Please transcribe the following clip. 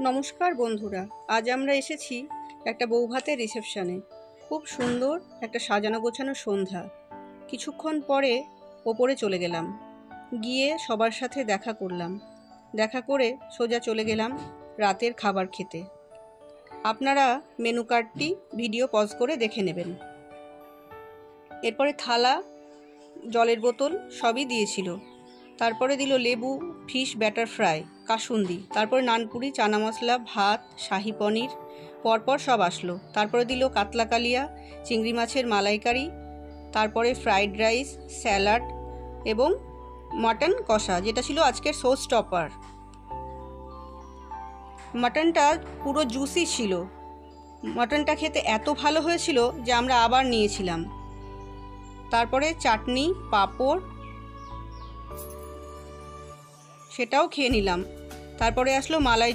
নমস্কার বন্ধুরা, আজ আমরা এসেছি একটা বৌভাতের রিসেপশনে। খুব সুন্দর একটা সাজানো গোছানো সন্ধ্যা। কিছুক্ষণ পরে ওপরে চলে গেলাম, গিয়ে সবার সাথে দেখা করলাম। দেখা করে সোজা চলে গেলাম রাতের খাবার খেতে। আপনারা মেনু কার্ডটি ভিডিও পজ করে দেখে নেবেন। এরপরে থালা, জলের বোতল সবই দিয়েছিল। তারপরে দিল লেবু, ফিশ ব্যাটার ফ্রাই, কাসুন্দি, তারপরে নানপুরি, চানা মশলা, ভাত, শাহি পনির, পরপর সব আসলো। তারপরে দিল কাতলা কালিয়া, চিংড়ি মাছের মালাইকারি, তারপরে ফ্রাইড রাইস, স্যালাড এবং মাটন কষা, যেটা ছিল আজকের শো স্টপার। মাটনটা পুরো জুসি ছিল। মাটনটা খেতে এত ভালো হয়েছিল যে আমরা আবার নিয়েছিলাম। তারপরে চাটনি, পাঁপড়, সেটাও খেয়ে নিলাম। তারপরে আসলো মালাই